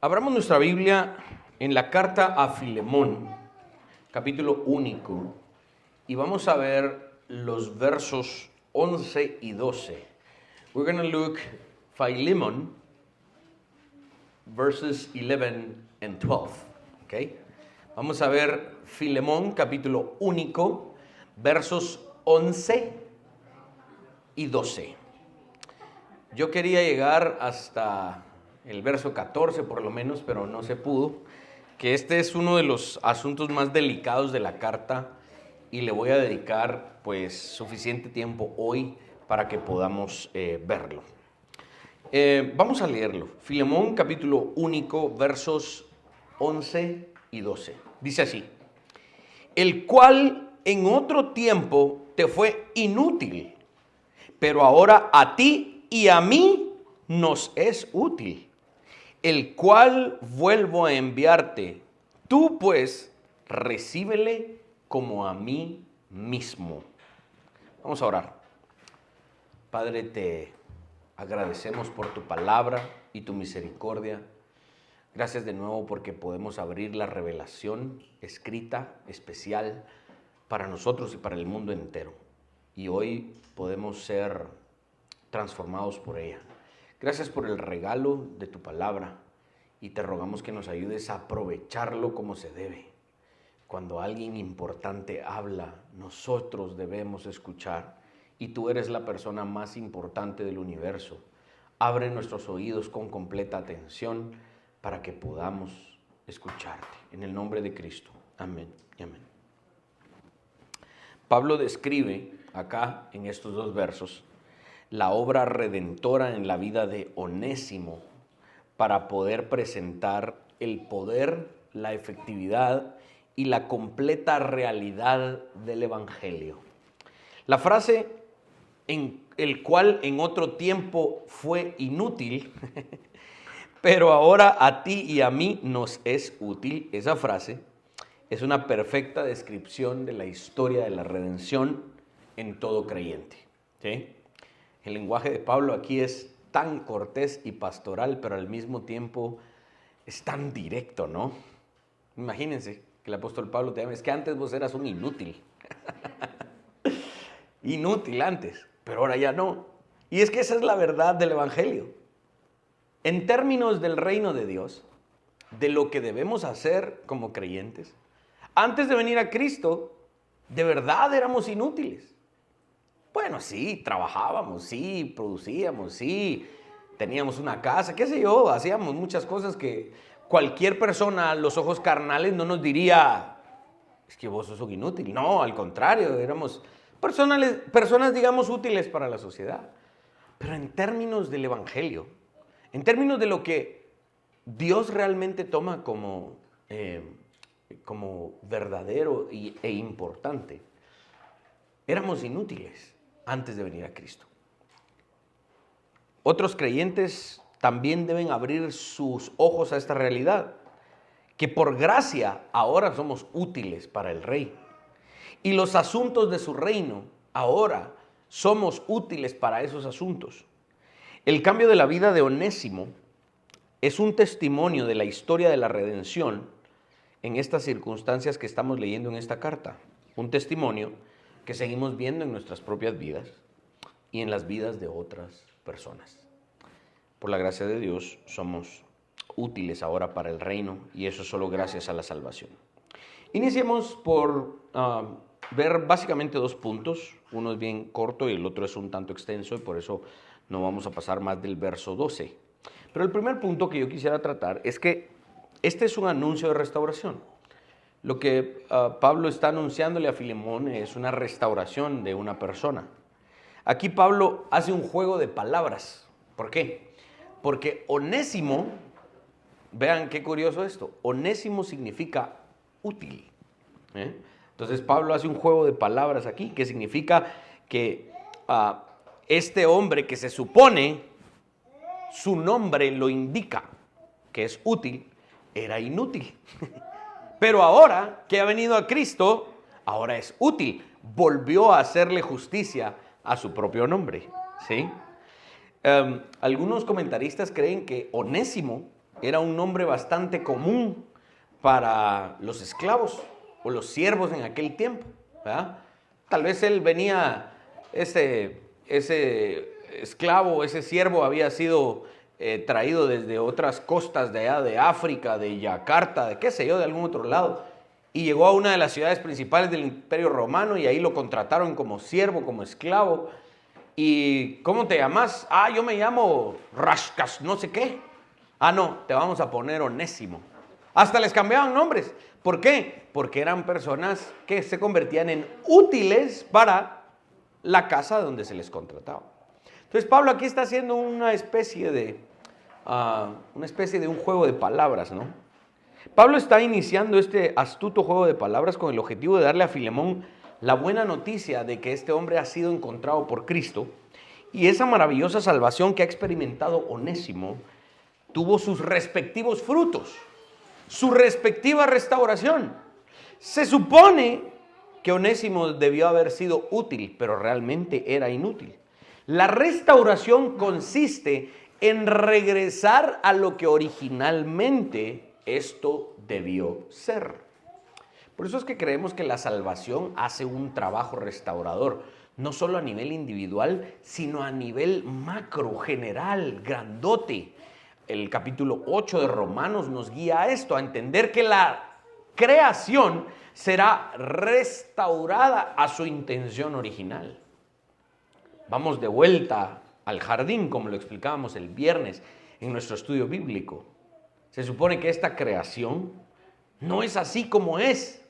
Abramos nuestra Biblia en la carta a Filemón, capítulo único, y vamos a ver los versos 11 y 12. We're going to look Philemon, verses 11 and 12. Okay? Vamos a ver Filemón, capítulo único, versos 11 y 12. Yo quería llegar hasta el verso 14 por lo menos, pero no se pudo, que este es uno de los asuntos más delicados de la carta y le voy a dedicar pues suficiente tiempo hoy para que podamos verlo. Vamos a leerlo. Filemón, capítulo único, versos 11 y 12. Dice así: el cual en otro tiempo te fue inútil, pero ahora a ti y a mí nos es útil, el cual vuelvo a enviarte. Tú pues recíbele como a mí mismo. Vamos a orar. Padre, te agradecemos por tu palabra y tu misericordia. Gracias de nuevo porque podemos abrir la revelación escrita, especial para nosotros y para el mundo entero. Y hoy podemos ser transformados por ella. Gracias por el regalo de tu palabra y te rogamos que nos ayudes a aprovecharlo como se debe. Cuando alguien importante habla, nosotros debemos escuchar y tú eres la persona más importante del universo. Abre nuestros oídos con completa atención para que podamos escucharte. En el nombre de Cristo. Amén y amén. Pablo describe acá en estos dos versos la obra redentora en la vida de Onésimo para poder presentar el poder, la efectividad y la completa realidad del Evangelio. La frase en el cual en otro tiempo fue inútil, pero ahora a ti y a mí nos es útil, esa frase es una perfecta descripción de la historia de la redención en todo creyente. ¿Sí? El lenguaje de Pablo aquí es tan cortés y pastoral, pero al mismo tiempo es tan directo, ¿no? Imagínense que el apóstol Pablo te dice, es que antes vos eras un inútil. Inútil antes, pero ahora ya no. Y es que esa es la verdad del Evangelio. En términos del reino de Dios, de lo que debemos hacer como creyentes, antes de venir a Cristo, de verdad éramos inútiles. Bueno, sí, trabajábamos, sí, producíamos, sí, teníamos una casa, qué sé yo, hacíamos muchas cosas que cualquier persona a los ojos carnales no nos diría, es que vos sos un inútil. No, al contrario, éramos personas, digamos, útiles para la sociedad. Pero en términos del Evangelio, en términos de lo que Dios realmente toma como verdadero e importante, éramos inútiles antes de venir a Cristo. Otros creyentes también deben abrir sus ojos a esta realidad, que por gracia ahora somos útiles para el Rey. Y los asuntos de su reino ahora somos útiles para esos asuntos. El cambio de la vida de Onésimo es un testimonio de la historia de la redención en estas circunstancias que estamos leyendo en esta carta. Un testimonio que seguimos viendo en nuestras propias vidas y en las vidas de otras personas. Por la gracia de Dios somos útiles ahora para el reino y eso solo gracias a la salvación. Iniciemos por ver básicamente dos puntos. Uno es bien corto y el otro es un tanto extenso y por eso no vamos a pasar más del verso 12. Pero el primer punto que yo quisiera tratar es que este es un anuncio de restauración. Lo que Pablo está anunciándole a Filemón es una restauración de una persona. Aquí Pablo hace un juego de palabras. ¿Por qué? Porque Onésimo, vean qué curioso esto, Onésimo significa útil. Entonces Pablo hace un juego de palabras aquí, que significa que este hombre que se supone, su nombre lo indica, que es útil, era inútil. Pero ahora que ha venido a Cristo, ahora es útil. Volvió a hacerle justicia a su propio nombre. ¿Sí? Algunos comentaristas creen que Onésimo era un nombre bastante común para los esclavos o los siervos en aquel tiempo, ¿verdad? Tal vez él venía, ese esclavo, ese siervo había sido traído desde otras costas de allá de África, de Yakarta, de qué sé yo, de algún otro lado, y llegó a una de las ciudades principales del Imperio Romano y ahí lo contrataron como siervo, como esclavo. ¿Y cómo te llamas? Ah, yo me llamo Rashkas, no sé qué. Ah, no, te vamos a poner Onésimo. Hasta les cambiaban nombres. ¿Por qué? Porque eran personas que se convertían en útiles para la casa donde se les contrataba. Entonces Pablo aquí está haciendo una especie de un juego de palabras, ¿no? Pablo está iniciando este astuto juego de palabras con el objetivo de darle a Filemón la buena noticia de que este hombre ha sido encontrado por Cristo y esa maravillosa salvación que ha experimentado Onésimo tuvo sus respectivos frutos, su respectiva restauración. Se supone que Onésimo debió haber sido útil, pero realmente era inútil. La restauración consiste en regresar a lo que originalmente esto debió ser. Por eso es que creemos que la salvación hace un trabajo restaurador, no solo a nivel individual, sino a nivel macro, general, grandote. El capítulo 8 de Romanos nos guía a esto, a entender que la creación será restaurada a su intención original. Vamos de vuelta al jardín, como lo explicábamos el viernes en nuestro estudio bíblico. Se supone que esta creación no es así como es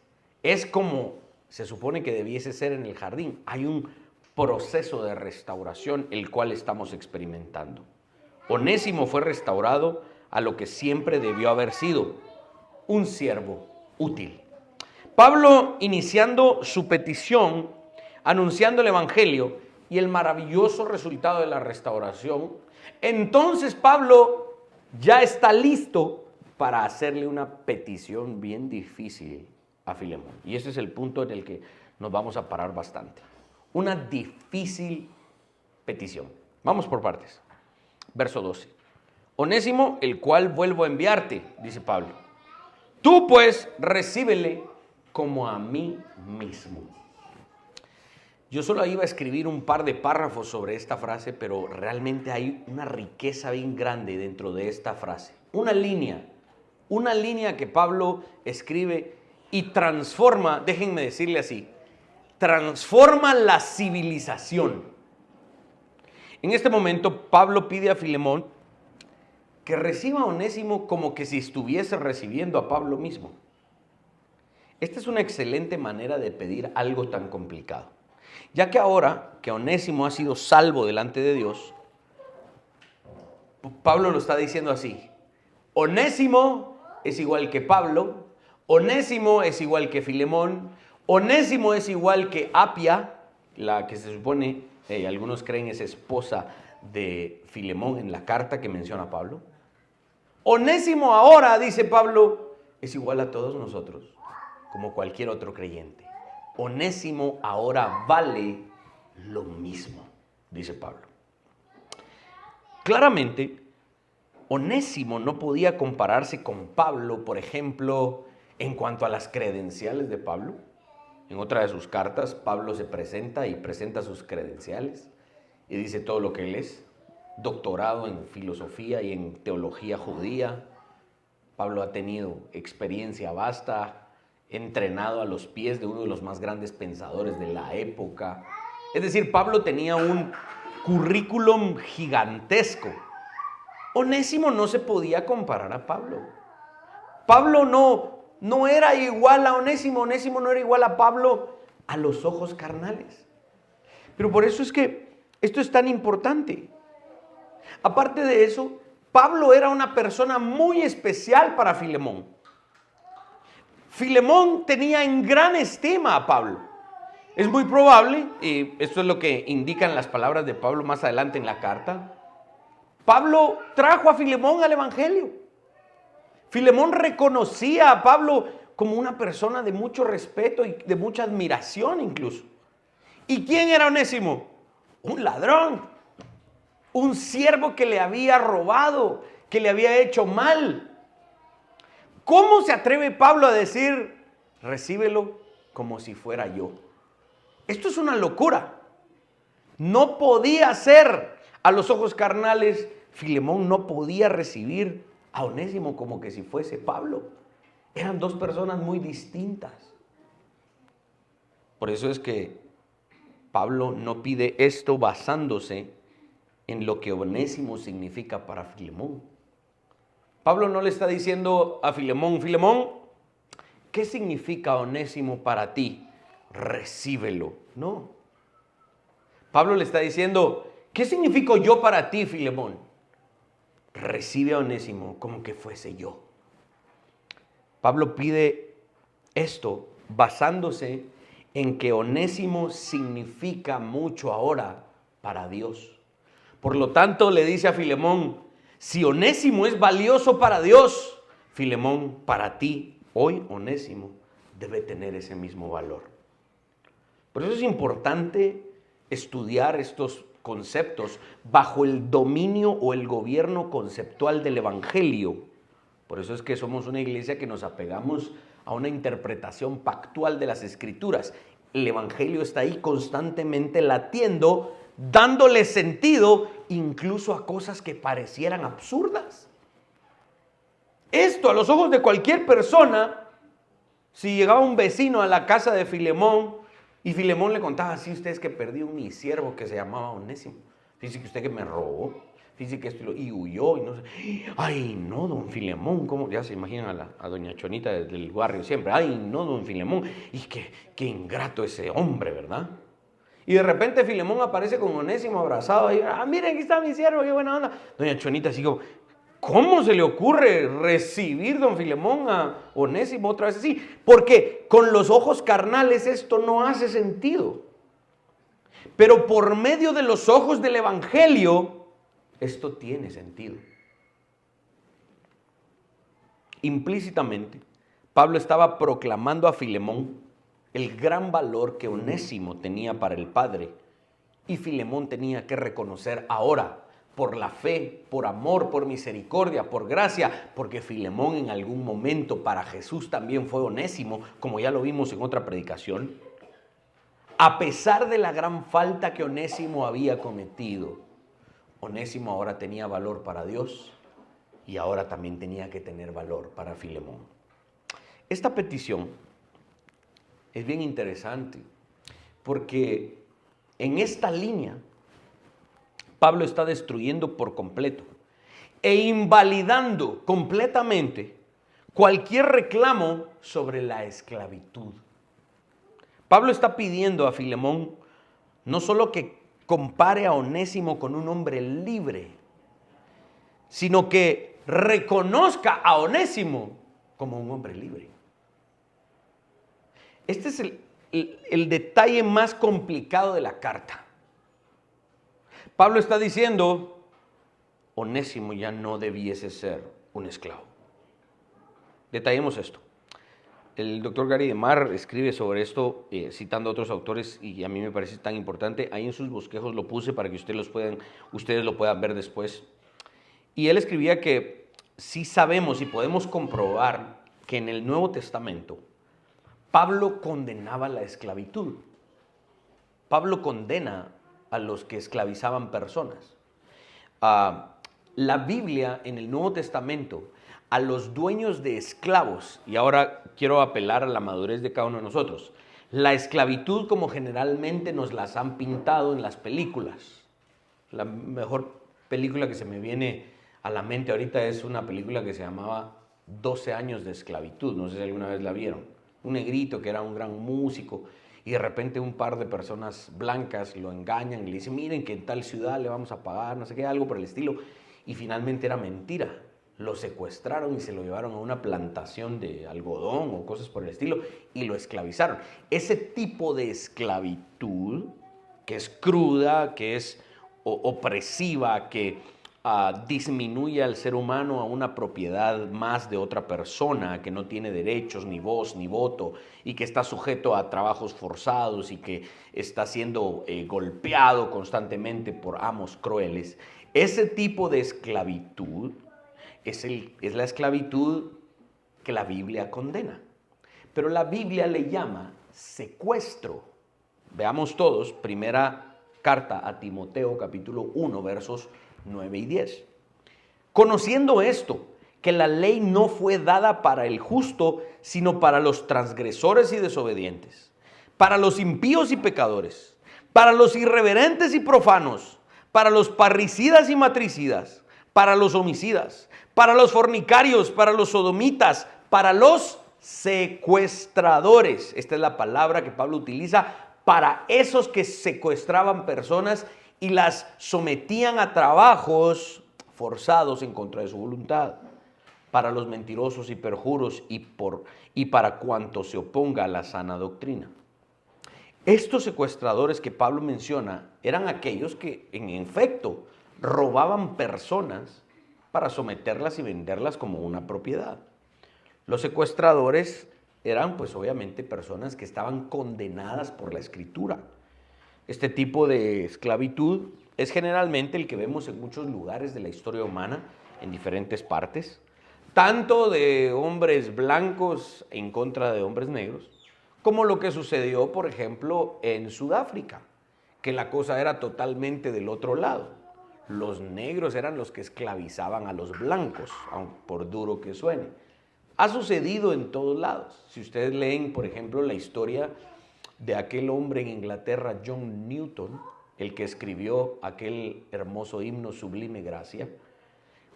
como se supone que debiese ser en el jardín. Hay un proceso de restauración el cual estamos experimentando. Onésimo fue restaurado a lo que siempre debió haber sido, un siervo útil. Pablo, iniciando su petición, anunciando el evangelio y el maravilloso resultado de la restauración, entonces Pablo ya está listo para hacerle una petición bien difícil a Filemón. Y ese es el punto en el que nos vamos a parar bastante. Una difícil petición. Vamos por partes. Verso 12. Onésimo, el cual vuelvo a enviarte, dice Pablo. Tú pues recíbele como a mí mismo. Yo solo iba a escribir un par de párrafos sobre esta frase, pero realmente hay una riqueza bien grande dentro de esta frase. Una línea que Pablo escribe y transforma, déjenme decirle así, transforma la civilización. En este momento, Pablo pide a Filemón que reciba a Onésimo como que si estuviese recibiendo a Pablo mismo. Esta es una excelente manera de pedir algo tan complicado, ya que ahora que Onésimo ha sido salvo delante de Dios, Pablo lo está diciendo así: Onésimo es igual que Pablo, Onésimo es igual que Filemón, Onésimo es igual que Apia, la que se supone, algunos creen es esposa de Filemón en la carta que menciona Pablo. Onésimo ahora, dice Pablo, es igual a todos nosotros, como cualquier otro creyente. Onésimo ahora vale lo mismo, dice Pablo. Claramente, Onésimo no podía compararse con Pablo, por ejemplo, en cuanto a las credenciales de Pablo. En otra de sus cartas, Pablo se presenta y presenta sus credenciales y dice todo lo que él es. Doctorado en filosofía y en teología judía. Pablo ha tenido experiencia vasta, entrenado a los pies de uno de los más grandes pensadores de la época. Es decir, Pablo tenía un currículum gigantesco. Onésimo no se podía comparar a Pablo. Pablo no era igual a Onésimo. Onésimo no era igual a Pablo a los ojos carnales. Pero por eso es que esto es tan importante. Aparte de eso, Pablo era una persona muy especial para Filemón. Filemón tenía en gran estima a Pablo. Es muy probable, y esto es lo que indican las palabras de Pablo más adelante en la carta, Pablo trajo a Filemón al evangelio. Filemón reconocía a Pablo como una persona de mucho respeto y de mucha admiración incluso. ¿Y quién era Onésimo? Un ladrón, un siervo que le había robado, que le había hecho mal. ¿Cómo se atreve Pablo a decir, recíbelo como si fuera yo? Esto es una locura. No podía ser a los ojos carnales. Filemón no podía recibir a Onésimo como que si fuese Pablo. Eran dos personas muy distintas. Por eso es que Pablo no pide esto basándose en lo que Onésimo significa para Filemón. Pablo no le está diciendo a Filemón, Filemón, ¿qué significa Onésimo para ti? Recíbelo. No. Pablo le está diciendo, ¿qué significo yo para ti, Filemón? Recibe a Onésimo como que fuese yo. Pablo pide esto basándose en que Onésimo significa mucho ahora para Dios. Por lo tanto, le dice a Filemón, si Onésimo es valioso para Dios, Filemón, para ti, hoy Onésimo debe tener ese mismo valor. Por eso es importante estudiar estos conceptos bajo el dominio o el gobierno conceptual del Evangelio. Por eso es que somos una iglesia que nos apegamos a una interpretación pactual de las Escrituras. El Evangelio está ahí constantemente latiendo, dándole sentido incluso a cosas que parecieran absurdas. Esto a los ojos de cualquier persona, si llegaba un vecino a la casa de Filemón y Filemón le contaba, sí, usted es que perdí un mi siervo que se llamaba Onésimo. Fíjese que usted que me robó, fíjese que esto y huyó y no sé. Ay, no, don Filemón, ¿cómo? Ya se imaginan a doña Chonita del barrio siempre. Ay, no, don Filemón. Y qué ingrato ese hombre, ¿verdad? Y de repente Filemón aparece con Onésimo abrazado. Y, miren, aquí está mi siervo, qué buena onda. Doña Chonita así como, ¿cómo se le ocurre recibir, don Filemón, a Onésimo otra vez así? Porque con los ojos carnales esto no hace sentido. Pero por medio de los ojos del Evangelio, esto tiene sentido. Implícitamente, Pablo estaba proclamando a Filemón el gran valor que Onésimo tenía para el Padre. Y Filemón tenía que reconocer ahora, por la fe, por amor, por misericordia, por gracia, porque Filemón en algún momento para Jesús también fue Onésimo, como ya lo vimos en otra predicación. A pesar de la gran falta que Onésimo había cometido, Onésimo ahora tenía valor para Dios y ahora también tenía que tener valor para Filemón. Esta petición es bien interesante porque en esta línea Pablo está destruyendo por completo e invalidando completamente cualquier reclamo sobre la esclavitud. Pablo está pidiendo a Filemón no solo que compare a Onésimo con un hombre libre, sino que reconozca a Onésimo como un hombre libre. Este es el detalle más complicado de la carta. Pablo está diciendo, Onésimo ya no debiese ser un esclavo. Detallemos esto. El doctor Gary DeMar escribe sobre esto, citando a otros autores, y a mí me parece tan importante. Ahí en sus bosquejos lo puse para que ustedes lo puedan ver después. Y él escribía que sí sabemos y podemos comprobar que en el Nuevo Testamento Pablo condenaba la esclavitud. Pablo condena a los que esclavizaban personas. La Biblia en el Nuevo Testamento, a los dueños de esclavos, y ahora quiero apelar a la madurez de cada uno de nosotros, la esclavitud como generalmente nos las han pintado en las películas. La mejor película que se me viene a la mente ahorita es una película que se llamaba 12 años de esclavitud, no sé si alguna vez la vieron. Un negrito que era un gran músico y de repente un par de personas blancas lo engañan y le dicen, miren que en tal ciudad le vamos a pagar, no sé qué, algo por el estilo, y finalmente era mentira. Lo secuestraron y se lo llevaron a una plantación de algodón o cosas por el estilo y lo esclavizaron. Ese tipo de esclavitud, que es cruda, que es opresiva, que disminuye al ser humano a una propiedad más de otra persona, que no tiene derechos, ni voz, ni voto, y que está sujeto a trabajos forzados y que está siendo golpeado constantemente por amos crueles. Ese tipo de esclavitud es la esclavitud que la Biblia condena. Pero la Biblia le llama secuestro. Veamos todos, primera carta a Timoteo, capítulo 1, versos 9 y 10. Conociendo esto, que la ley no fue dada para el justo, sino para los transgresores y desobedientes, para los impíos y pecadores, para los irreverentes y profanos, para los parricidas y matricidas, para los homicidas, para los fornicarios, para los sodomitas, para los secuestradores. Esta es la palabra que Pablo utiliza para esos que secuestraban personas y las sometían a trabajos forzados en contra de su voluntad, para los mentirosos y perjuros y para cuanto se oponga a la sana doctrina. Estos secuestradores que Pablo menciona eran aquellos que en efecto robaban personas para someterlas y venderlas como una propiedad. Los secuestradores eran pues obviamente personas que estaban condenadas por la Escritura. Este tipo de esclavitud es generalmente el que vemos en muchos lugares de la historia humana, en diferentes partes, tanto de hombres blancos en contra de hombres negros, como lo que sucedió, por ejemplo, en Sudáfrica, que la cosa era totalmente del otro lado. Los negros eran los que esclavizaban a los blancos, aun por duro que suene. Ha sucedido en todos lados. Si ustedes leen, por ejemplo, la historia de aquel hombre en Inglaterra, John Newton, el que escribió aquel hermoso himno Sublime Gracia,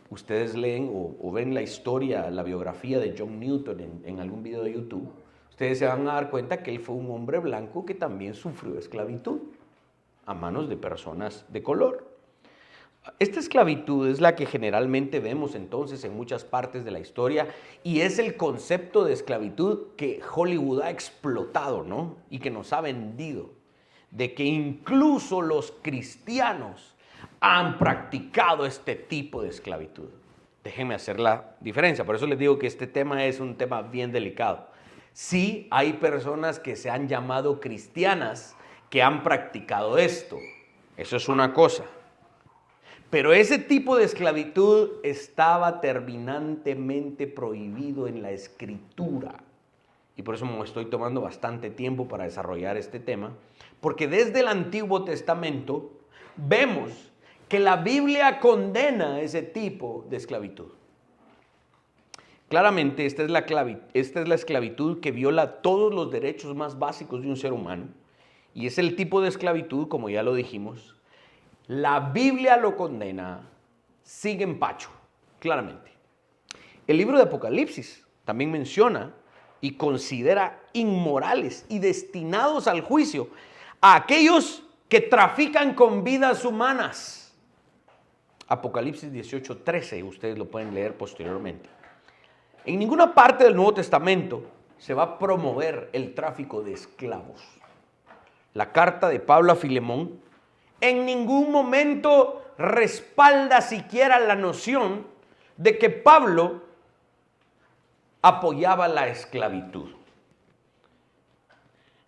ustedes leen o ven la historia, la biografía de John Newton en algún video de YouTube, ustedes se van a dar cuenta que él fue un hombre blanco que también sufrió esclavitud a manos de personas de color. Esta esclavitud es la que generalmente vemos entonces en muchas partes de la historia y es el concepto de esclavitud que Hollywood ha explotado, ¿no? Y que nos ha vendido, de que incluso los cristianos han practicado este tipo de esclavitud. Déjenme hacer la diferencia, por eso les digo que este tema es un tema bien delicado. Sí, hay personas que se han llamado cristianas que han practicado esto, eso es una cosa. Pero ese tipo de esclavitud estaba terminantemente prohibido en la Escritura. Y por eso me estoy tomando bastante tiempo para desarrollar este tema, porque desde el Antiguo Testamento vemos que la Biblia condena ese tipo de esclavitud. Claramente esta es la esclavitud que viola todos los derechos más básicos de un ser humano. Y es el tipo de esclavitud, como ya lo dijimos, la Biblia lo condena sin empacho, claramente. El libro de Apocalipsis también menciona y considera inmorales y destinados al juicio a aquellos que trafican con vidas humanas. Apocalipsis 18:13, ustedes lo pueden leer posteriormente. En ninguna parte del Nuevo Testamento se va a promover el tráfico de esclavos. La carta de Pablo a Filemón en ningún momento respalda siquiera la noción de que Pablo apoyaba la esclavitud.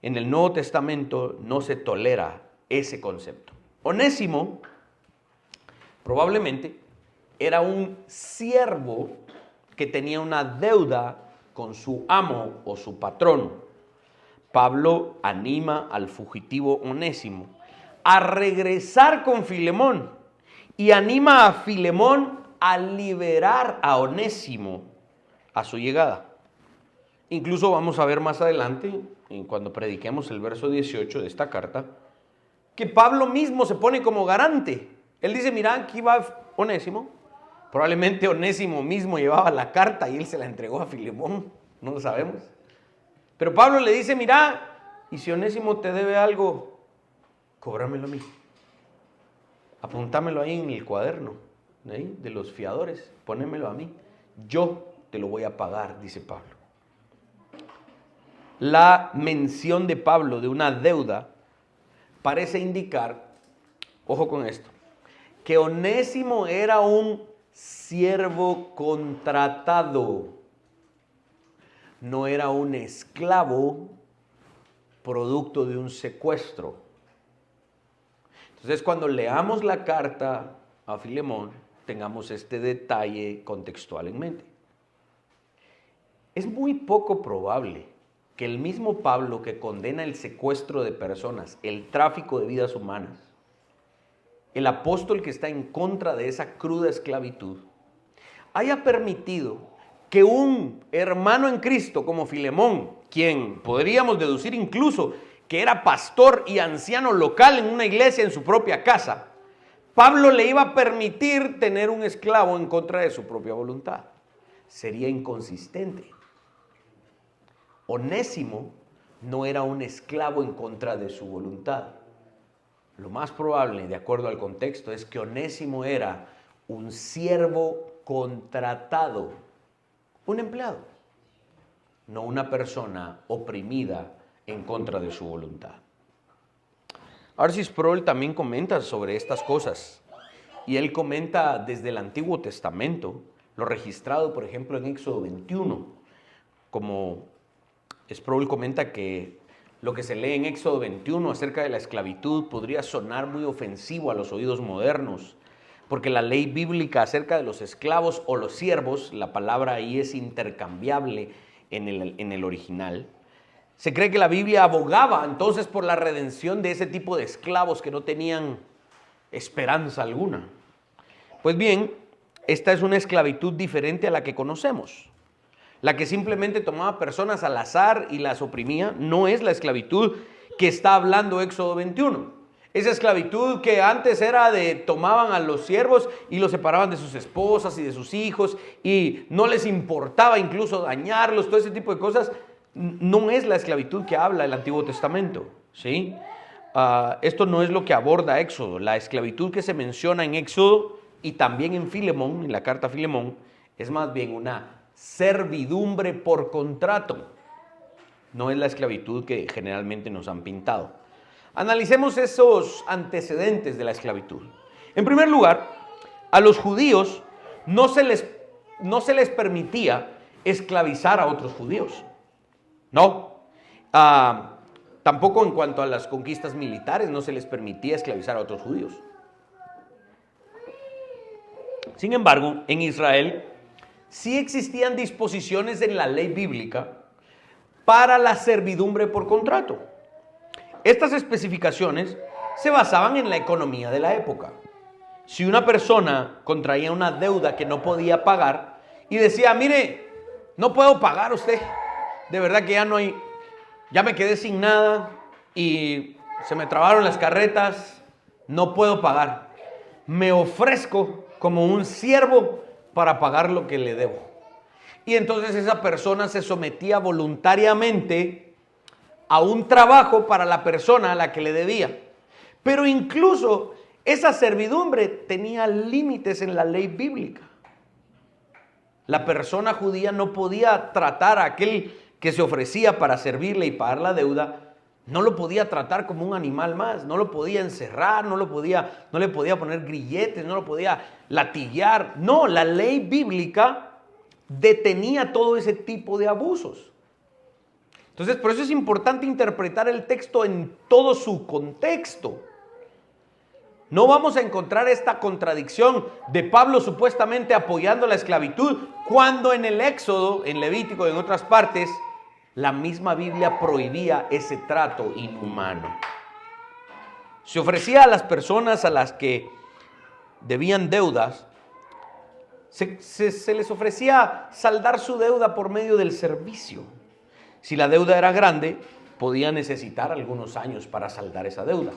En el Nuevo Testamento no se tolera ese concepto. Onésimo probablemente era un siervo que tenía una deuda con su amo o su patrón. Pablo anima al fugitivo Onésimo a regresar con Filemón y anima a Filemón a liberar a Onésimo a su llegada. Incluso vamos a ver más adelante, cuando prediquemos el verso 18 de esta carta, que Pablo mismo se pone como garante. Él dice, mira, aquí va Onésimo. Probablemente Onésimo mismo llevaba la carta y él se la entregó a Filemón, no lo sabemos. Pero Pablo le dice, mira, y si Onésimo te debe algo, cóbramelo a mí. Apúntamelo ahí en el cuaderno, ¿sí?, de los fiadores, ponémelo a mí. Yo te lo voy a pagar, dice Pablo. La mención de Pablo de una deuda parece indicar, ojo con esto, que Onésimo era un siervo contratado, no era un esclavo producto de un secuestro. Entonces, cuando leamos la carta a Filemón, tengamos este detalle contextual en mente. Es muy poco probable que el mismo Pablo, que condena el secuestro de personas, el tráfico de vidas humanas, el apóstol que está en contra de esa cruda esclavitud, haya permitido que un hermano en Cristo como Filemón, quien podríamos deducir incluso que era pastor y anciano local en una iglesia en su propia casa, Pablo le iba a permitir tener un esclavo en contra de su propia voluntad. Sería inconsistente. Onésimo no era un esclavo en contra de su voluntad. Lo más probable, de acuerdo al contexto, es que Onésimo era un siervo contratado, un empleado, no una persona oprimida en contra de su voluntad. R.C. Sproul también comenta sobre estas cosas, y él comenta desde el Antiguo Testamento, lo registrado, por ejemplo, en Éxodo 21, como Sproul comenta que lo que se lee en Éxodo 21 acerca de la esclavitud podría sonar muy ofensivo a los oídos modernos, porque la ley bíblica acerca de los esclavos o los siervos, la palabra ahí es intercambiable en el original. Se cree que la Biblia abogaba entonces por la redención de ese tipo de esclavos que no tenían esperanza alguna. Pues bien, esta es una esclavitud diferente a la que conocemos. La que simplemente tomaba personas al azar y las oprimía, no es la esclavitud que está hablando Éxodo 21. Esa esclavitud que antes era de tomaban a los siervos y los separaban de sus esposas y de sus hijos y no les importaba incluso dañarlos, todo ese tipo de cosas, no es la esclavitud que habla el Antiguo Testamento, ¿sí? Esto no es lo que aborda Éxodo. La esclavitud que se menciona en Éxodo y también en Filemón, en la carta a Filemón, es más bien una servidumbre por contrato. No es la esclavitud que generalmente nos han pintado. Analicemos esos antecedentes de la esclavitud. En primer lugar, a los judíos no se les permitía esclavizar a otros judíos. No. Tampoco en cuanto a las conquistas militares no se les permitía esclavizar a otros judíos. Sin embargo, en Israel sí existían disposiciones en la ley bíblica para la servidumbre por contrato. Estas especificaciones se basaban en la economía de la época. Si una persona contraía una deuda que no podía pagar y decía, mire, no puedo pagar usted, de verdad que ya me quedé sin nada y se me trabaron las carretas, no puedo pagar. Me ofrezco como un siervo para pagar lo que le debo. Y entonces esa persona se sometía voluntariamente a un trabajo para la persona a la que le debía. Pero incluso esa servidumbre tenía límites en la ley bíblica. La persona judía no podía tratar a aquel que se ofrecía para servirle y pagar la deuda, no lo podía tratar como un animal más, no lo podía encerrar, no le podía poner grilletes, no lo podía latillar. No, la ley bíblica detenía todo ese tipo de abusos. Entonces, por eso es importante interpretar el texto en todo su contexto. No vamos a encontrar esta contradicción de Pablo supuestamente apoyando la esclavitud, cuando en el Éxodo, en Levítico y en otras partes, la misma Biblia prohibía ese trato inhumano. Se ofrecía a las personas a las que debían deudas, se les ofrecía saldar su deuda por medio del servicio. Si la deuda era grande, podía necesitar algunos años para saldar esa deuda.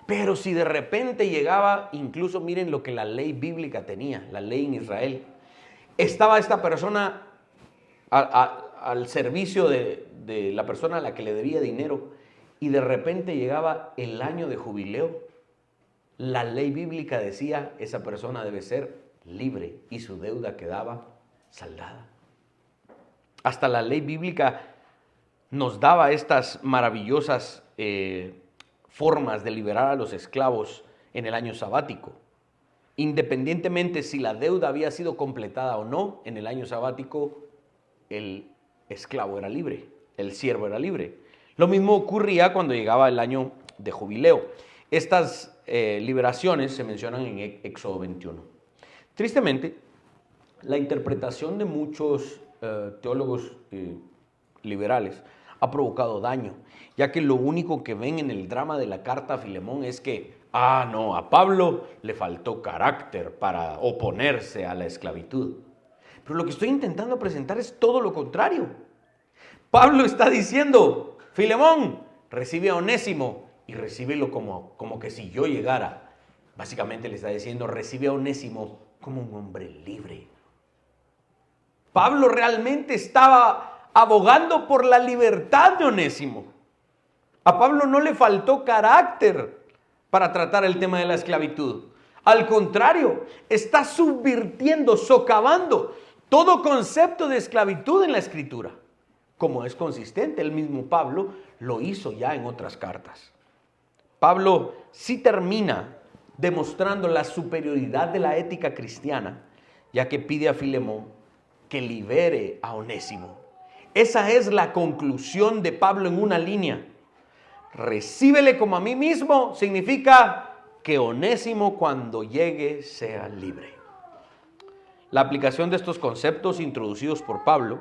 Pero si de repente llegaba, incluso miren lo que la ley bíblica tenía, la ley en Israel, estaba esta persona al servicio de la persona a la que le debía dinero y de repente llegaba el año de jubileo, la ley bíblica decía, esa persona debe ser libre y su deuda quedaba saldada. Hasta la ley bíblica nos daba estas maravillosas formas de liberar a los esclavos en el año sabático. Independientemente si la deuda había sido completada o no, en el año sabático el esclavo era libre, el siervo era libre. Lo mismo ocurría cuando llegaba el año de jubileo. Estas liberaciones se mencionan en Éxodo 21. Tristemente, la interpretación de muchos teólogos liberales ha provocado daño, ya que lo único que ven en el drama de la carta a Filemón es que, no, a Pablo le faltó carácter para oponerse a la esclavitud. Pero lo que estoy intentando presentar es todo lo contrario. Pablo está diciendo, Filemón, recibe a Onésimo y recíbelo como que si yo llegara. Básicamente le está diciendo, recibe a Onésimo como un hombre libre. Pablo realmente estaba abogando por la libertad de Onésimo. A Pablo no le faltó carácter para tratar el tema de la esclavitud. Al contrario, está subvirtiendo, socavando todo concepto de esclavitud en la Escritura. Como es consistente, el mismo Pablo lo hizo ya en otras cartas. Pablo sí termina demostrando la superioridad de la ética cristiana, ya que pide a Filemón que libere a Onésimo. Esa es la conclusión de Pablo en una línea. Recíbele como a mí mismo significa que Onésimo cuando llegue sea libre. La aplicación de estos conceptos introducidos por Pablo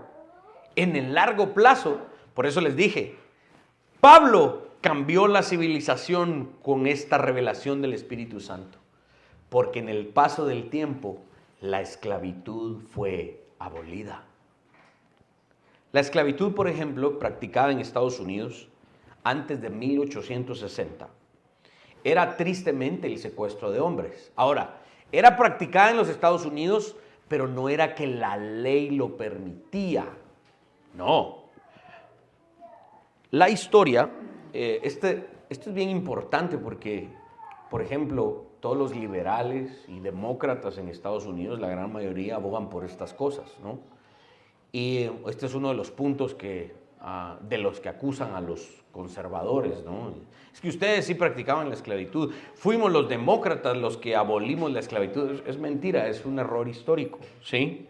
en el largo plazo, por eso les dije, Pablo cambió la civilización con esta revelación del Espíritu Santo, porque en el paso del tiempo la esclavitud fue abolida. La esclavitud, por ejemplo, practicada en Estados Unidos antes de 1860, era tristemente el secuestro de hombres. Ahora, era practicada en los Estados Unidos, pero no era que la ley lo permitía. No. La historia, esto es bien importante porque, por ejemplo, todos los liberales y demócratas en Estados Unidos, la gran mayoría abogan por estas cosas, ¿no? Y este es uno de los puntos de los que acusan a los conservadores, ¿no? Es que ustedes sí practicaban la esclavitud. Fuimos los demócratas los que abolimos la esclavitud. Es mentira, es un error histórico, ¿sí?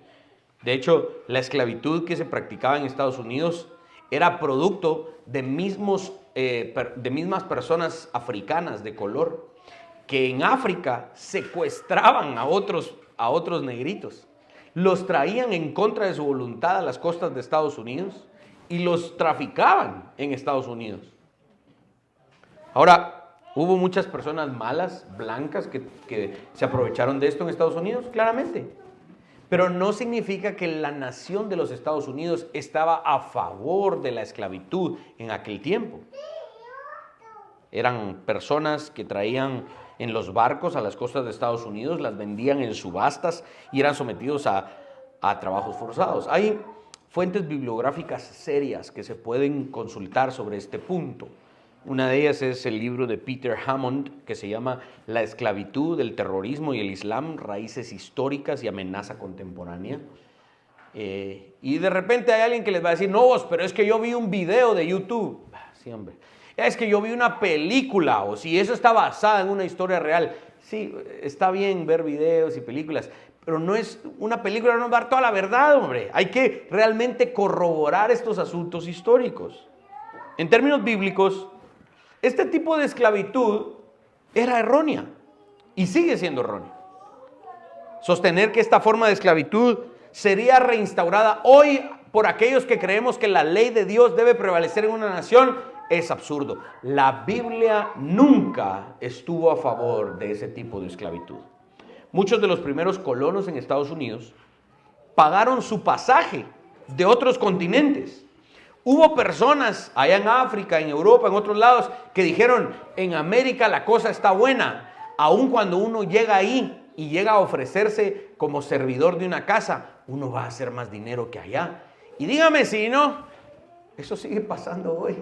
De hecho, la esclavitud que se practicaba en Estados Unidos era producto de mismas personas africanas de color que en África secuestraban a otros negritos. Los traían en contra de su voluntad a las costas de Estados Unidos y los traficaban en Estados Unidos. Ahora, ¿hubo muchas personas malas, blancas, que se aprovecharon de esto en Estados Unidos? Claramente. Pero no significa que la nación de los Estados Unidos estaba a favor de la esclavitud en aquel tiempo. Eran personas que traían en los barcos a las costas de Estados Unidos, las vendían en subastas y eran sometidos a trabajos forzados. Hay fuentes bibliográficas serias que se pueden consultar sobre este punto. Una de ellas es el libro de Peter Hammond que se llama La esclavitud, el terrorismo y el Islam, raíces históricas y amenaza contemporánea. Y de repente hay alguien que les va a decir, no vos, pero es que yo vi un video de YouTube. Sí, hombre. Es que yo vi una película, o si eso está basada en una historia real. Sí, está bien ver videos y películas, pero no es una película, no nos va a dar toda la verdad, hombre. Hay que realmente corroborar estos asuntos históricos. En términos bíblicos, este tipo de esclavitud era errónea y sigue siendo errónea. Sostener que esta forma de esclavitud sería reinstaurada hoy por aquellos que creemos que la ley de Dios debe prevalecer en una nación es absurdo. La Biblia nunca estuvo a favor de ese tipo de esclavitud. Muchos de los primeros colonos en Estados Unidos pagaron su pasaje de otros continentes. Hubo personas allá en África, en Europa, en otros lados, que dijeron, en América la cosa está buena, aun cuando uno llega ahí y llega a ofrecerse como servidor de una casa, uno va a hacer más dinero que allá. Y dígame si no, eso sigue pasando hoy.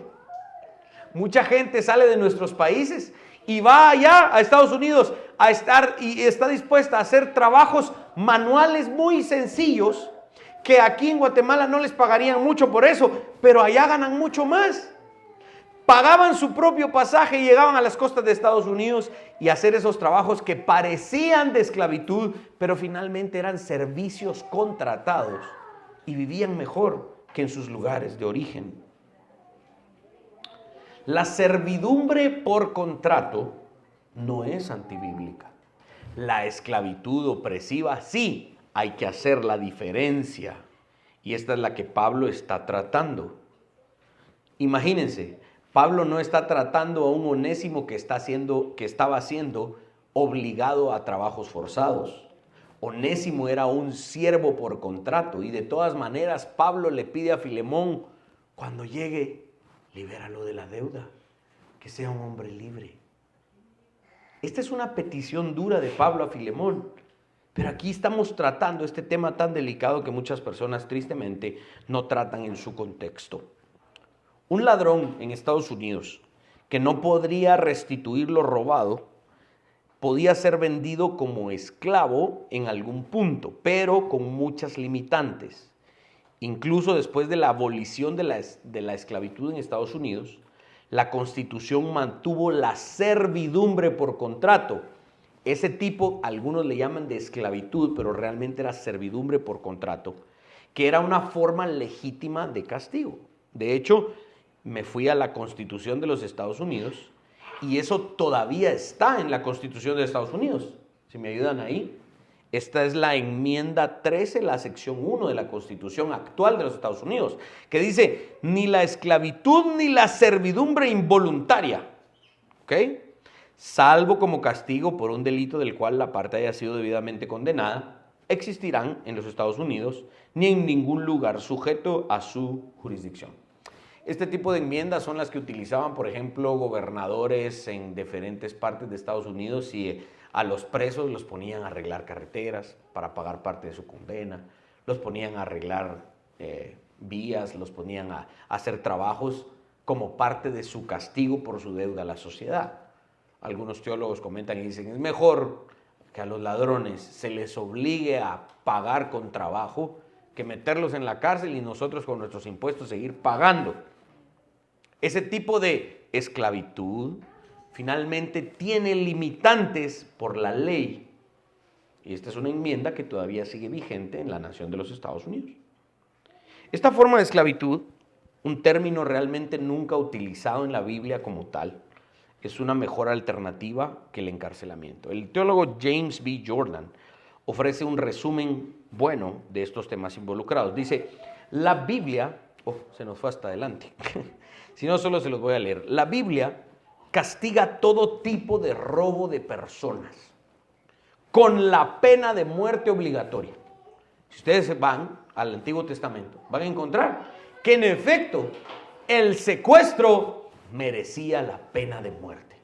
Mucha gente sale de nuestros países y va allá a Estados Unidos a estar y está dispuesta a hacer trabajos manuales muy sencillos que aquí en Guatemala no les pagarían mucho por eso, pero allá ganan mucho más. Pagaban su propio pasaje y llegaban a las costas de Estados Unidos y a hacer esos trabajos que parecían de esclavitud, pero finalmente eran servicios contratados y vivían mejor que en sus lugares de origen. La servidumbre por contrato no es antibíblica. la esclavitud opresiva, sí, hay que hacer la diferencia. Y esta es la que Pablo está tratando. Imagínense, Pablo no está tratando a un Onésimo que estaba siendo obligado a trabajos forzados. Onésimo era un siervo por contrato y de todas maneras Pablo le pide a Filemón, cuando llegue, libéralo de la deuda, que sea un hombre libre. Esta es una petición dura de Pablo a Filemón, pero aquí estamos tratando este tema tan delicado que muchas personas tristemente no tratan en su contexto. Un ladrón en Estados Unidos que no podría restituir lo robado podía ser vendido como esclavo en algún punto, pero con muchas limitantes. Incluso después de la abolición de la esclavitud en Estados Unidos, la Constitución mantuvo la servidumbre por contrato. Ese tipo, algunos le llaman de esclavitud, pero realmente era servidumbre por contrato, que era una forma legítima de castigo. De hecho, me fui a la Constitución de los Estados Unidos y eso todavía está en la Constitución de Estados Unidos. Si me ayudan ahí. Esta es la enmienda 13, la sección 1 de la Constitución actual de los Estados Unidos, que dice, ni la esclavitud ni la servidumbre involuntaria, ¿ok? Salvo como castigo por un delito del cual la parte haya sido debidamente condenada, existirán en los Estados Unidos ni en ningún lugar sujeto a su jurisdicción. Este tipo de enmiendas son las que utilizaban, por ejemplo, gobernadores en diferentes partes de Estados Unidos y a los presos los ponían a arreglar carreteras para pagar parte de su condena, los ponían a arreglar vías, los ponían a hacer trabajos como parte de su castigo por su deuda a la sociedad. Algunos teólogos comentan y dicen, es mejor que a los ladrones se les obligue a pagar con trabajo que meterlos en la cárcel y nosotros con nuestros impuestos seguir pagando. Ese tipo de esclavitud finalmente tiene limitantes por la ley. Y esta es una enmienda que todavía sigue vigente en la nación de los Estados Unidos. Esta forma de esclavitud, un término realmente nunca utilizado en la Biblia como tal, es una mejor alternativa que el encarcelamiento. El teólogo James B. Jordan ofrece un resumen bueno de estos temas involucrados. Dice, la Biblia, se nos fue hasta adelante, si no solo se los voy a leer, la Biblia castiga todo tipo de robo de personas con la pena de muerte obligatoria. Si ustedes van al Antiguo Testamento, van a encontrar que en efecto el secuestro merecía la pena de muerte.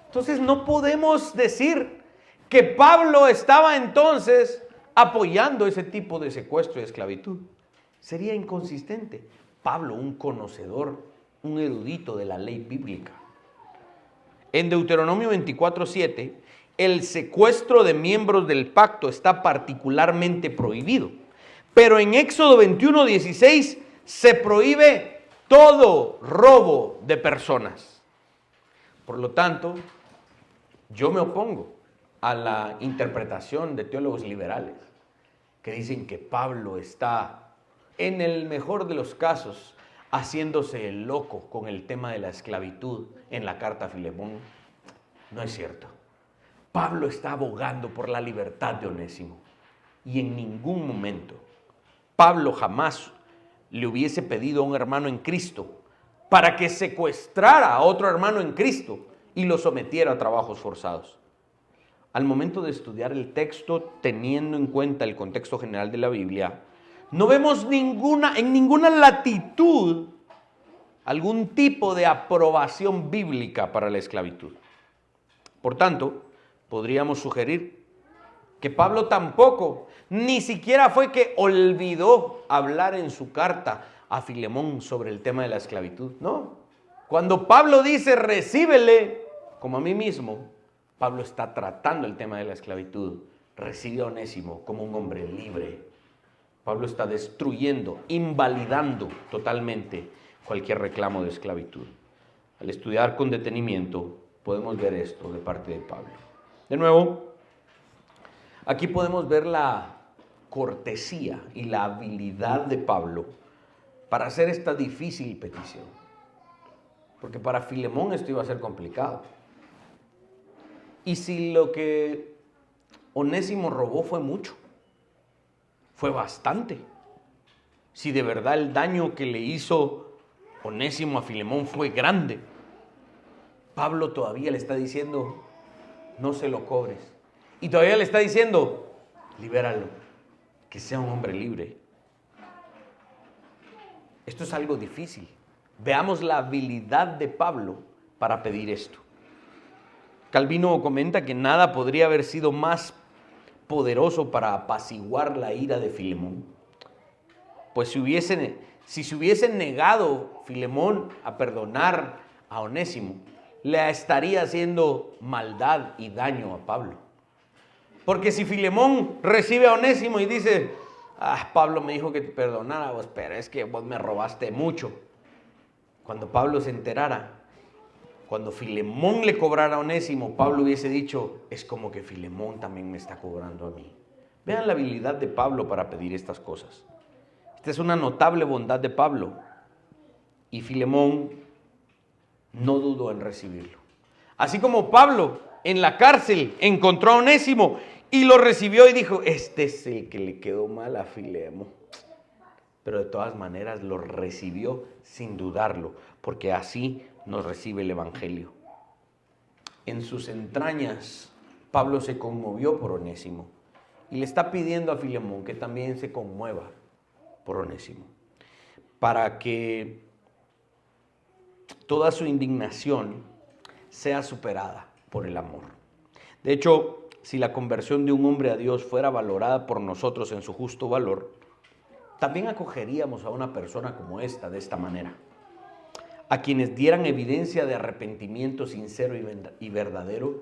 Entonces no podemos decir que Pablo estaba entonces apoyando ese tipo de secuestro y esclavitud. Sería inconsistente. Pablo, un conocedor, un erudito de la ley bíblica. En Deuteronomio 24:7, el secuestro de miembros del pacto está particularmente prohibido. Pero en Éxodo 21:16 se prohíbe todo robo de personas. Por lo tanto, yo me opongo a la interpretación de teólogos liberales que dicen que Pablo está, en el mejor de los casos, haciéndose el loco con el tema de la esclavitud en la carta a Filemón. No es cierto. Pablo está abogando por la libertad de Onésimo y en ningún momento Pablo jamás le hubiese pedido a un hermano en Cristo para que secuestrara a otro hermano en Cristo y lo sometiera a trabajos forzados. Al momento de estudiar el texto, teniendo en cuenta el contexto general de la Biblia, no vemos en ninguna latitud algún tipo de aprobación bíblica para la esclavitud. Por tanto, podríamos sugerir que Pablo tampoco, ni siquiera fue que olvidó hablar en su carta a Filemón sobre el tema de la esclavitud. No, cuando Pablo dice recíbele como a mí mismo, Pablo está tratando el tema de la esclavitud. Recibe a Onésimo como un hombre libre. Pablo está destruyendo, invalidando totalmente cualquier reclamo de esclavitud. Al estudiar con detenimiento, podemos ver esto de parte de Pablo. De nuevo, aquí podemos ver la cortesía y la habilidad de Pablo para hacer esta difícil petición. Porque para Filemón esto iba a ser complicado. ¿Y si lo que Onésimo robó fue mucho? Fue bastante. Si de verdad el daño que le hizo Onésimo a Filemón fue grande, Pablo todavía le está diciendo, no se lo cobres. Y todavía le está diciendo, libéralo, que sea un hombre libre. Esto es algo difícil. Veamos la habilidad de Pablo para pedir esto. Calvino comenta que nada podría haber sido más poderoso para apaciguar la ira de Filemón. Pues si se hubiese negado Filemón a perdonar a Onésimo, le estaría haciendo maldad y daño a Pablo. Porque si Filemón recibe a Onésimo y dice, Pablo me dijo que te perdonara vos, pero es que vos me robaste mucho. Cuando Pablo se enterara, cuando Filemón le cobrara a Onésimo, Pablo hubiese dicho, es como que Filemón también me está cobrando a mí. Vean la habilidad de Pablo para pedir estas cosas. Esta es una notable bondad de Pablo. Y Filemón no dudó en recibirlo. Así como Pablo en la cárcel encontró a Onésimo y lo recibió y dijo, este es el que le quedó mal a Filemón. Pero de todas maneras lo recibió sin dudarlo, porque así nos recibe el Evangelio. En sus entrañas, Pablo se conmovió por Onésimo y le está pidiendo a Filemón que también se conmueva por Onésimo, para que toda su indignación sea superada por el amor. De hecho, si la conversión de un hombre a Dios fuera valorada por nosotros en su justo valor, también acogeríamos a una persona como esta de esta manera. A quienes dieran evidencia de arrepentimiento sincero y verdadero,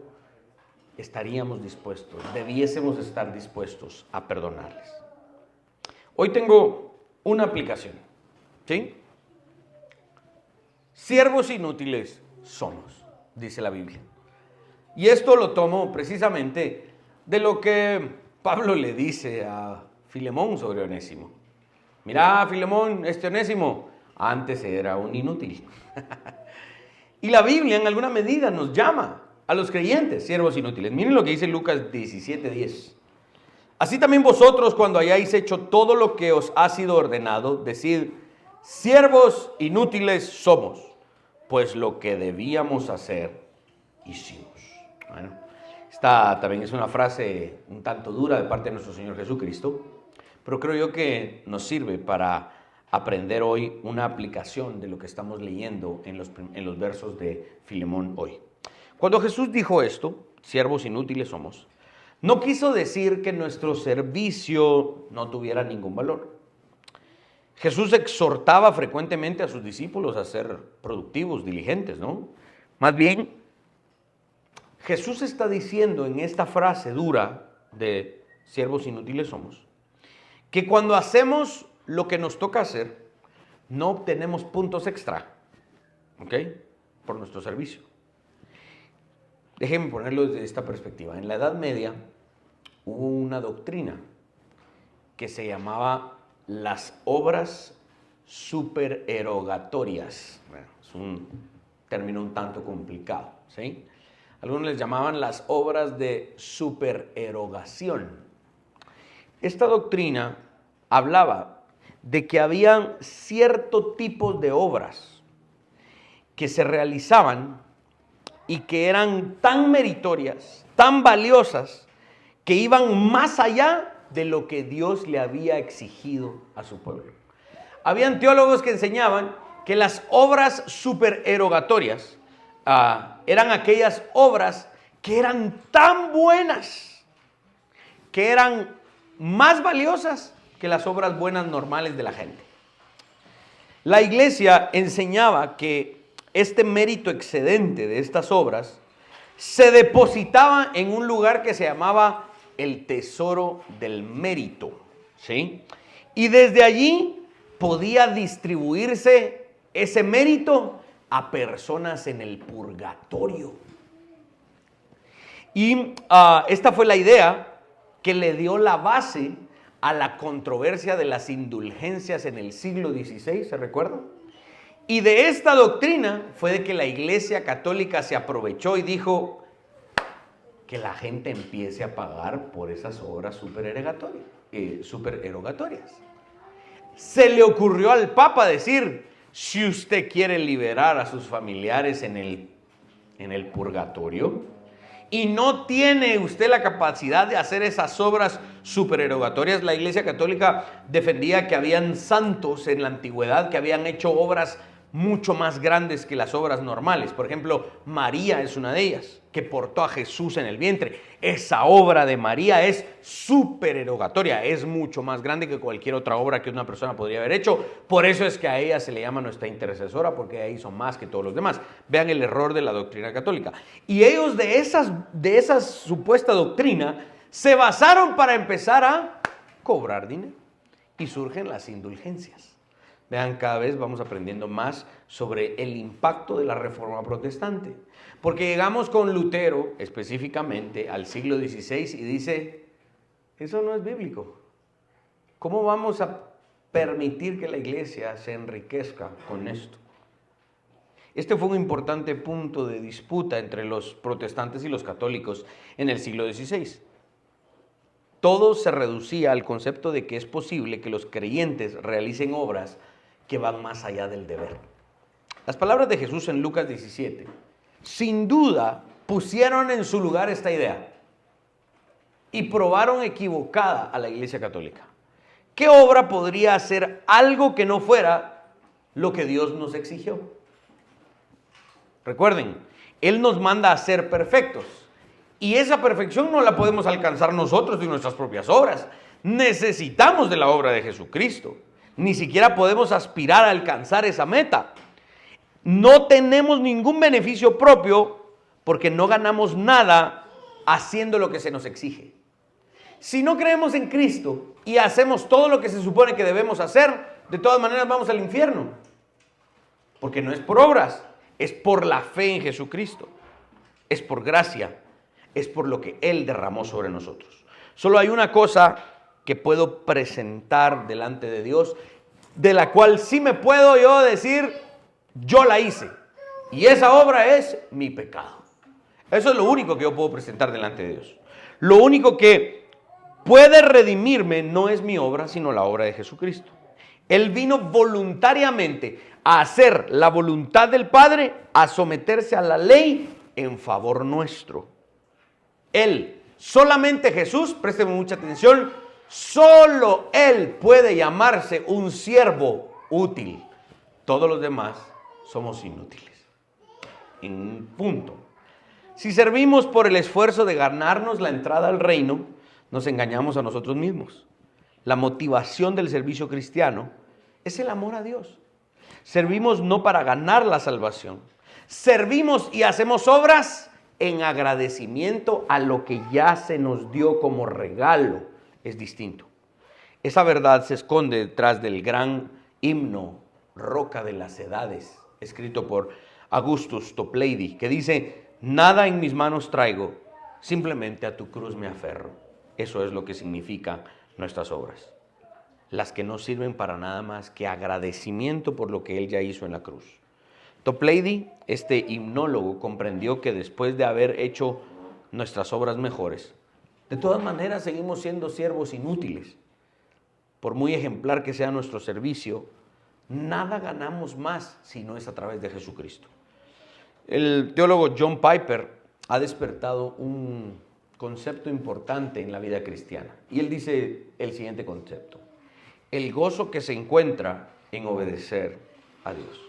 estaríamos dispuestos, debiésemos estar dispuestos a perdonarles. Hoy tengo una aplicación, ¿sí? Siervos inútiles somos, dice la Biblia. Y esto lo tomo precisamente de lo que Pablo le dice a Filemón sobre Onésimo. Mira, Filemón, este Onésimo antes era un inútil. Y la Biblia en alguna medida nos llama a los creyentes siervos inútiles. Miren lo que dice Lucas 17:10. Así también vosotros, cuando hayáis hecho todo lo que os ha sido ordenado, decid, siervos inútiles somos, pues lo que debíamos hacer, hicimos. Bueno, esta también es una frase un tanto dura de parte de nuestro Señor Jesucristo, pero creo yo que nos sirve para aprender hoy una aplicación de lo que estamos leyendo en los versos de Filemón hoy. Cuando Jesús dijo esto, siervos inútiles somos, no quiso decir que nuestro servicio no tuviera ningún valor. Jesús exhortaba frecuentemente a sus discípulos a ser productivos, diligentes, ¿no? Más bien, Jesús está diciendo en esta frase dura de siervos inútiles somos, que cuando hacemos lo que nos toca hacer, no obtenemos puntos extra, ¿ok? Por nuestro servicio. Déjenme ponerlo desde esta perspectiva. En la Edad Media hubo una doctrina que se llamaba las obras supererogatorias. Bueno, es un término un tanto complicado, ¿sí? Algunos les llamaban las obras de supererogación. Esta doctrina hablaba de que habían cierto tipo de obras que se realizaban y que eran tan meritorias, tan valiosas, que iban más allá de lo que Dios le había exigido a su pueblo. Habían teólogos que enseñaban que las obras supererogatorias eran aquellas obras que eran tan buenas, que eran más valiosas que las obras buenas normales de la gente. La iglesia enseñaba que este mérito excedente de estas obras se depositaba en un lugar que se llamaba el tesoro del mérito, ¿sí? Y desde allí podía distribuirse ese mérito a personas en el purgatorio. Y esta fue la idea que le dio la base a la controversia de las indulgencias en el siglo XVI, ¿se recuerdan? Y de esta doctrina fue de que la Iglesia Católica se aprovechó y dijo, que la gente empiece a pagar por esas obras supererogatorias. Se le ocurrió al Papa decir, si usted quiere liberar a sus familiares en el purgatorio y no tiene usted la capacidad de hacer esas obras supererogatorias, la Iglesia Católica defendía que habían santos en la antigüedad que habían hecho obras mucho más grandes que las obras normales. Por ejemplo, María es una de ellas, que portó a Jesús en el vientre. Esa obra de María es supererogatoria, es mucho más grande que cualquier otra obra que una persona podría haber hecho. Por eso es que a ella se le llama nuestra intercesora, porque ella hizo más que todos los demás. Vean el error de la doctrina católica. Y ellos de esa supuesta doctrina se basaron para empezar a cobrar dinero. Y surgen las indulgencias. Vean, cada vez vamos aprendiendo más sobre el impacto de la Reforma Protestante. Porque llegamos con Lutero, específicamente, al siglo XVI y dice, eso no es bíblico. ¿Cómo vamos a permitir que la iglesia se enriquezca con esto? Este fue un importante punto de disputa entre los protestantes y los católicos en el siglo XVI. Todo se reducía al concepto de que es posible que los creyentes realicen obras que van más allá del deber. Las palabras de Jesús en Lucas 17, sin duda, pusieron en su lugar esta idea y probaron equivocada a la Iglesia Católica. ¿Qué obra podría hacer algo que no fuera lo que Dios nos exigió? Recuerden, Él nos manda a ser perfectos y esa perfección no la podemos alcanzar nosotros de nuestras propias obras. Necesitamos de la obra de Jesucristo. Ni siquiera podemos aspirar a alcanzar esa meta. No tenemos ningún beneficio propio porque no ganamos nada haciendo lo que se nos exige. Si no creemos en Cristo y hacemos todo lo que se supone que debemos hacer, de todas maneras vamos al infierno. Porque no es por obras, es por la fe en Jesucristo. Es por gracia, es por lo que Él derramó sobre nosotros. Solo hay una cosa que puedo presentar delante de Dios, de la cual sí me puedo yo decir, yo la hice. Y esa obra es mi pecado. Eso es lo único que yo puedo presentar delante de Dios. Lo único que puede redimirme no es mi obra, sino la obra de Jesucristo. Él vino voluntariamente a hacer la voluntad del Padre, a someterse a la ley en favor nuestro. Él, solamente Jesús, présteme mucha atención, solo Él puede llamarse un siervo útil. Todos los demás somos inútiles. En punto. Si servimos por el esfuerzo de ganarnos la entrada al reino, nos engañamos a nosotros mismos. La motivación del servicio cristiano es el amor a Dios. Servimos no para ganar la salvación. Servimos y hacemos obras en agradecimiento a lo que ya se nos dio como regalo. Es distinto. Esa verdad se esconde detrás del gran himno Roca de las Edades, escrito por Augustus Toplady, que dice, nada en mis manos traigo, simplemente a tu cruz me aferro. Eso es lo que significan nuestras obras, las que no sirven para nada más que agradecimiento por lo que Él ya hizo en la cruz. Toplady, este himnólogo, comprendió que después de haber hecho nuestras obras mejores, de todas maneras seguimos siendo siervos inútiles. Por muy ejemplar que sea nuestro servicio, nada ganamos más si no es a través de Jesucristo. El teólogo John Piper ha despertado un concepto importante en la vida cristiana. Y él dice el siguiente concepto: el gozo que se encuentra en obedecer a Dios.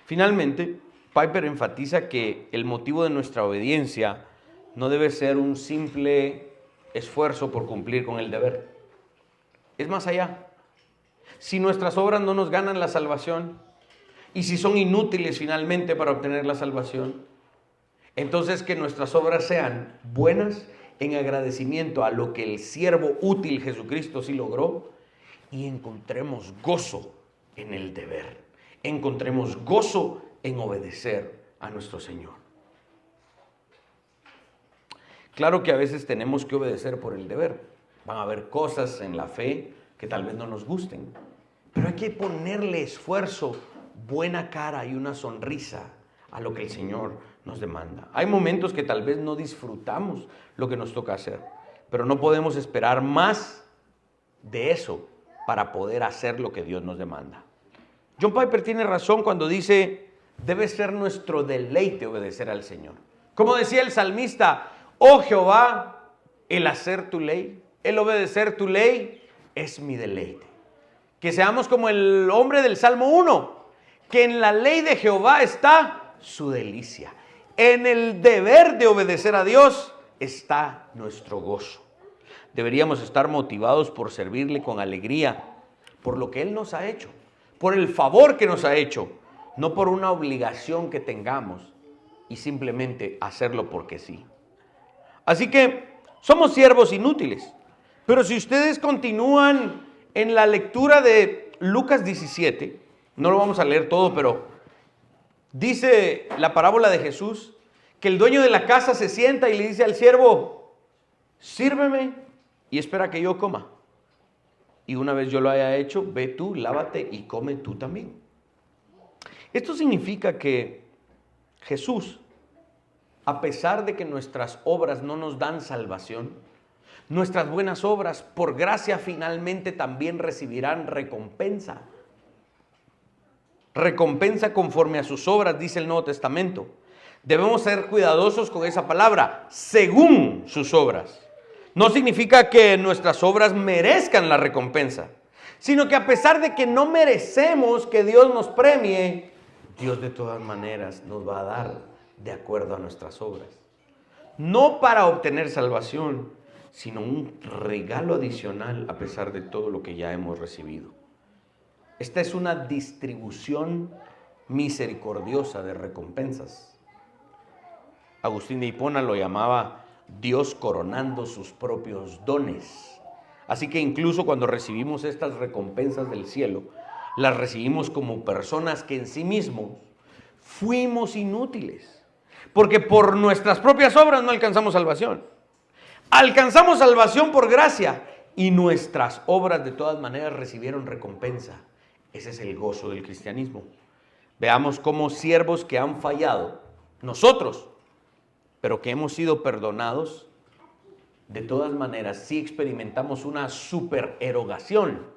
Finalmente, Piper enfatiza que el motivo de nuestra obediencia no debe ser un simple esfuerzo por cumplir con el deber. Es más allá. Si nuestras obras no nos ganan la salvación y si son inútiles finalmente para obtener la salvación, entonces que nuestras obras sean buenas en agradecimiento a lo que el siervo útil Jesucristo sí logró y encontremos gozo en el deber. Encontremos gozo en obedecer a nuestro Señor. Claro que a veces tenemos que obedecer por el deber. Van a haber cosas en la fe que tal vez no nos gusten, pero hay que ponerle esfuerzo, buena cara y una sonrisa a lo que el Señor nos demanda. Hay momentos que tal vez no disfrutamos lo que nos toca hacer, pero no podemos esperar más de eso para poder hacer lo que Dios nos demanda. John Piper tiene razón cuando dice, debe ser nuestro deleite obedecer al Señor. Como decía el salmista, oh Jehová, el hacer tu ley, el obedecer tu ley es mi deleite. Que seamos como el hombre del Salmo 1, que en la ley de Jehová está su delicia. En el deber de obedecer a Dios está nuestro gozo. Deberíamos estar motivados por servirle con alegría, por lo que Él nos ha hecho, por el favor que nos ha hecho, no por una obligación que tengamos y simplemente hacerlo porque sí. Así que somos siervos inútiles, pero si ustedes continúan en la lectura de Lucas 17, no lo vamos a leer todo, pero dice la parábola de Jesús que el dueño de la casa se sienta y le dice al siervo, sírveme y espera que yo coma. Y una vez yo lo haya hecho, ve tú, lávate y come tú también. Esto significa que Jesús, a pesar de que nuestras obras no nos dan salvación, nuestras buenas obras por gracia finalmente también recibirán recompensa. Recompensa conforme a sus obras, dice el Nuevo Testamento. Debemos ser cuidadosos con esa palabra, según sus obras. No significa que nuestras obras merezcan la recompensa, sino que a pesar de que no merecemos que Dios nos premie, Dios de todas maneras nos va a dar de acuerdo a nuestras obras. No para obtener salvación, sino un regalo adicional a pesar de todo lo que ya hemos recibido. Esta es una distribución misericordiosa de recompensas. Agustín de Hipona lo llamaba Dios coronando sus propios dones. Así que incluso cuando recibimos estas recompensas del cielo, las recibimos como personas que en sí mismos fuimos inútiles. Porque por nuestras propias obras no alcanzamos salvación. Alcanzamos salvación por gracia y nuestras obras de todas maneras recibieron recompensa. Ese es el gozo del cristianismo. Veamos cómo siervos que han fallado, nosotros, pero que hemos sido perdonados, de todas maneras sí experimentamos una supererogación.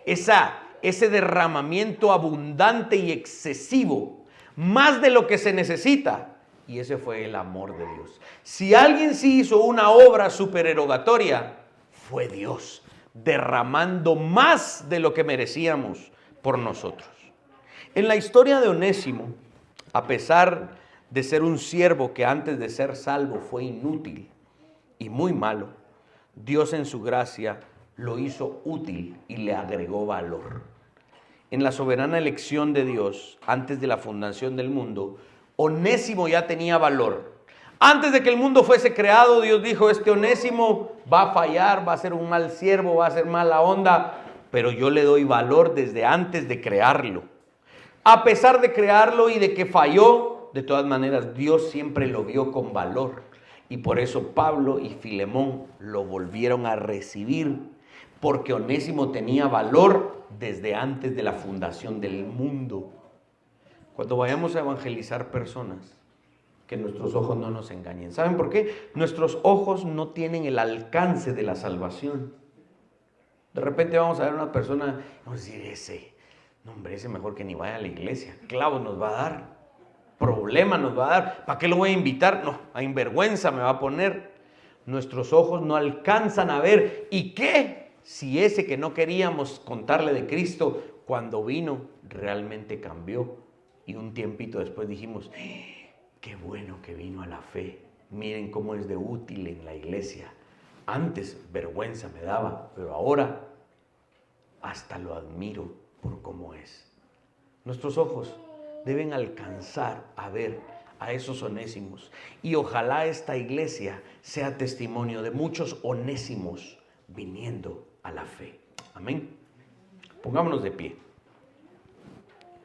Ese derramamiento abundante y excesivo, más de lo que se necesita. Y ese fue el amor de Dios. Si alguien sí hizo una obra supererogatoria, fue Dios, derramando más de lo que merecíamos por nosotros. En la historia de Onésimo, a pesar de ser un siervo que antes de ser salvo fue inútil y muy malo, Dios en su gracia lo hizo útil y le agregó valor. En la soberana elección de Dios, antes de la fundación del mundo, Onésimo ya tenía valor. Antes de que el mundo fuese creado, Dios dijo, este Onésimo va a fallar, va a ser un mal siervo, va a ser mala onda, pero yo le doy valor desde antes de crearlo. A pesar de crearlo y de que falló, de todas maneras Dios siempre lo vio con valor. Y por eso Pablo y Filemón lo volvieron a recibir, porque Onésimo tenía valor desde antes de la fundación del mundo. Cuando vayamos a evangelizar personas, que nuestros ojos no nos engañen. ¿Saben por qué? Nuestros ojos no tienen el alcance de la salvación. De repente vamos a ver a una persona y vamos a decir, ese mejor que ni vaya a la iglesia. Clavos nos va a dar, problema nos va a dar. ¿Para qué lo voy a invitar? No, a vergüenza me va a poner. Nuestros ojos no alcanzan a ver. ¿Y qué? Si ese que no queríamos contarle de Cristo, cuando vino, realmente cambió. Y un tiempito después dijimos, qué bueno que vino a la fe. Miren cómo es de útil en la iglesia. Antes vergüenza me daba, pero ahora hasta lo admiro por cómo es. Nuestros ojos deben alcanzar a ver a esos onésimos. Y ojalá esta iglesia sea testimonio de muchos onésimos viniendo a la fe. Amén. Pongámonos de pie.